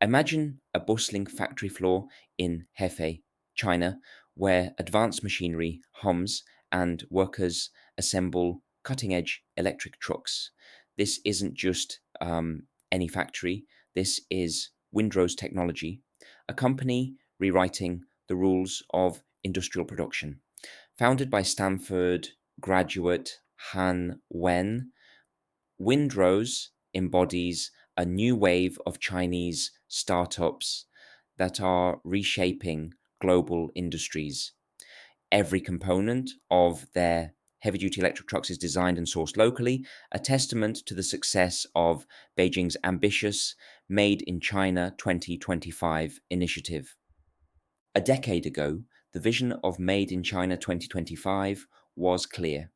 Imagine a bustling factory floor in Hefei, China, where advanced machinery hums and workers assemble cutting edge electric trucks. This isn't just any factory, this is Windrose Technology, a company rewriting the rules of industrial production. Founded by Stanford graduate Han Wen, Windrose embodies a new wave of Chinese startups that are reshaping global industries. Every component of their heavy duty electric trucks is designed and sourced locally, a testament to the success of Beijing's ambitious Made in China 2025 initiative. A decade ago, the vision of Made in China 2025 was clear: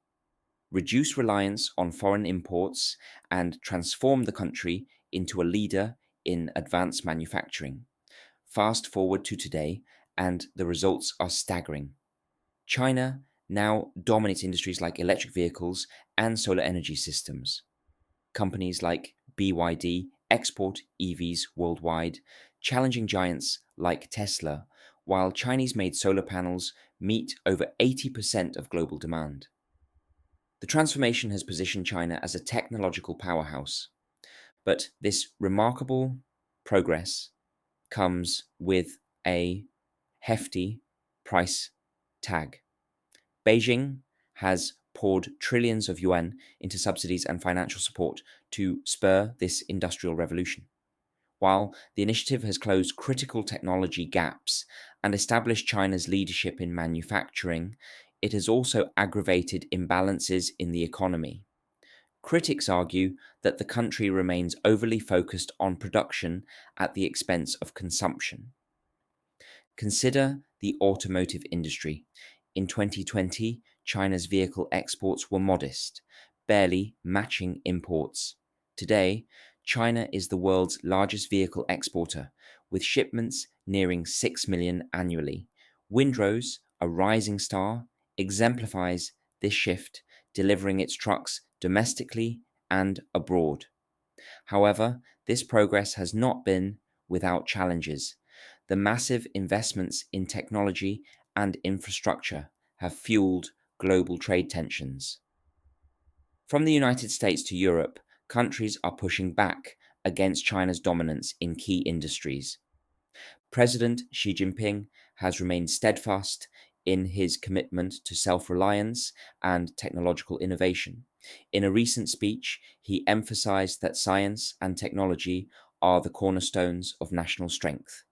reduce reliance on foreign imports, and transform the country into a leader in advanced manufacturing. Fast forward to today, and the results are staggering. China now dominates industries like electric vehicles and solar energy systems. Companies like BYD export EVs worldwide, challenging giants like Tesla, while Chinese made solar panels meet over 80% of global demand. The transformation has positioned China as a technological powerhouse, but this remarkable progress comes with a hefty price tag. Beijing has poured trillions of yuan into subsidies and financial support to spur this industrial revolution. While the initiative has closed critical technology gaps and established China's leadership in manufacturing, it has also aggravated imbalances in the economy. Critics argue that the country remains overly focused on production at the expense of consumption. Consider the automotive industry. In 2020, China's vehicle exports were modest, barely matching imports. Today, China is the world's largest vehicle exporter, with shipments nearing 6 million annually. Windrose, a rising star, exemplifies this shift, delivering its trucks domestically and abroad. However, this progress has not been without challenges. The massive investments in technology and infrastructure have fueled global trade tensions. From the United States to Europe, countries are pushing back against China's dominance in key industries. President Xi Jinping has remained steadfast in his commitment to self reliance and technological innovation. In a recent speech, he emphasized that science and technology are the cornerstones of national strength.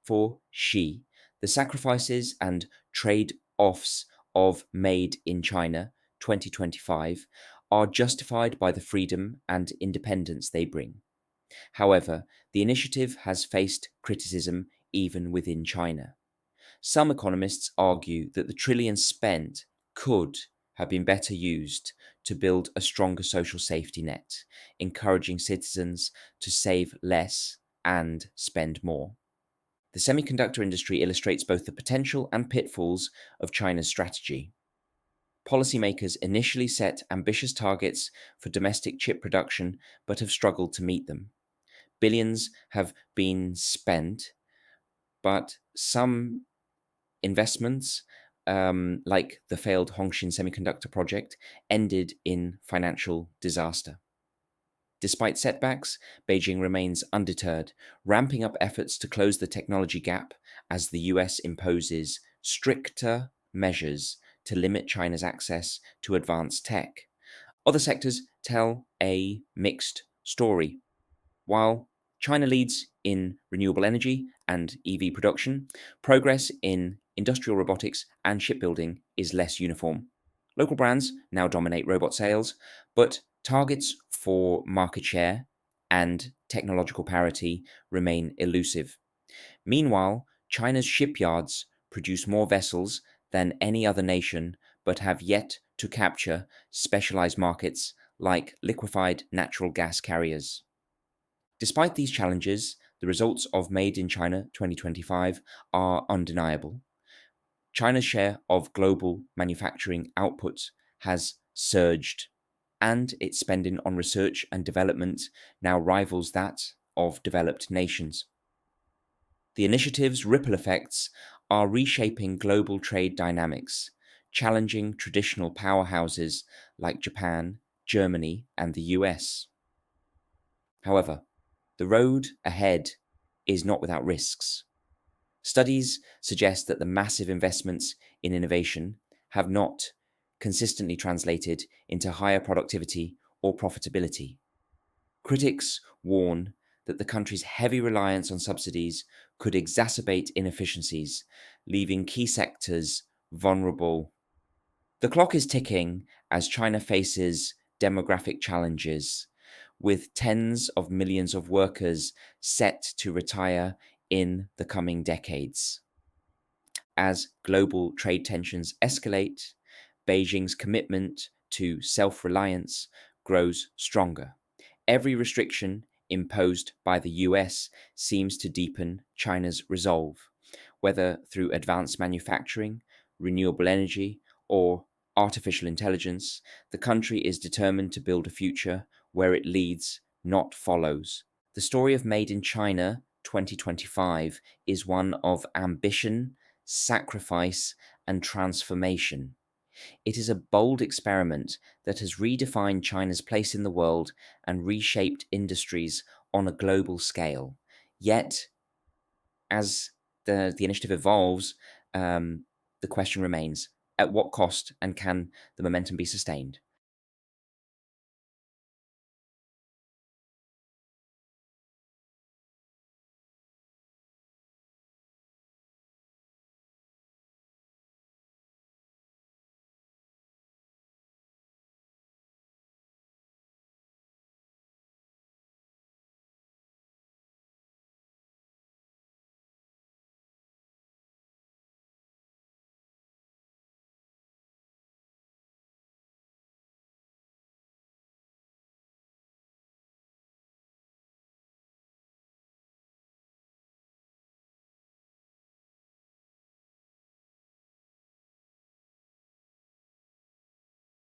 For Xi, the sacrifices and trade offs of Made in China 2025 are justified by the freedom and independence they bring. However, the initiative has faced criticism even within China. Some economists argue that the trillions spent could have been better used to build a stronger social safety net, encouraging citizens to save less and spend more. The semiconductor industry illustrates both the potential and pitfalls of China's strategy. Policymakers initially set ambitious targets for domestic chip production but have struggled to meet them. Billions have been spent, but some investments, like the failed Hongshin semiconductor project, ended in financial disaster. Despite setbacks, Beijing remains undeterred, ramping up efforts to close the technology gap as the US imposes stricter measures to limit China's access to advanced tech. Other sectors tell a mixed story. While China leads in renewable energy and EV production, progress in industrial robotics and shipbuilding is less uniform. Local brands now dominate robot sales, but targets for market share and technological parity remain elusive. Meanwhile, China's shipyards produce more vessels than any other nation, but have yet to capture specialized markets like liquefied natural gas carriers. Despite these challenges, the results of Made in China 2025 are undeniable. China's share of global manufacturing output has surged, and its spending on research and development now rivals that of developed nations. The initiative's ripple effects are reshaping global trade dynamics, challenging traditional powerhouses like Japan, Germany, and the US. However, the road ahead is not without risks. Studies suggest that the massive investments in innovation have not consistently translated into higher productivity or profitability. Critics warn that the country's heavy reliance on subsidies could exacerbate inefficiencies, leaving key sectors vulnerable. The clock is ticking as China faces demographic challenges, with tens of millions of workers set to retire in the coming decades. As global trade tensions escalate, Beijing's commitment to self reliance grows stronger. Every restriction imposed by the US seems to deepen China's resolve, whether through advanced manufacturing, renewable energy, or artificial intelligence. The country is determined to build a future where it leads, not follows. The story of Made in China 2025 is one of ambition, sacrifice, and transformation. It is a bold experiment that has redefined China's place in the world and reshaped industries on a global scale. Yet, as the initiative evolves, the question remains, at what cost, and can the momentum be sustained?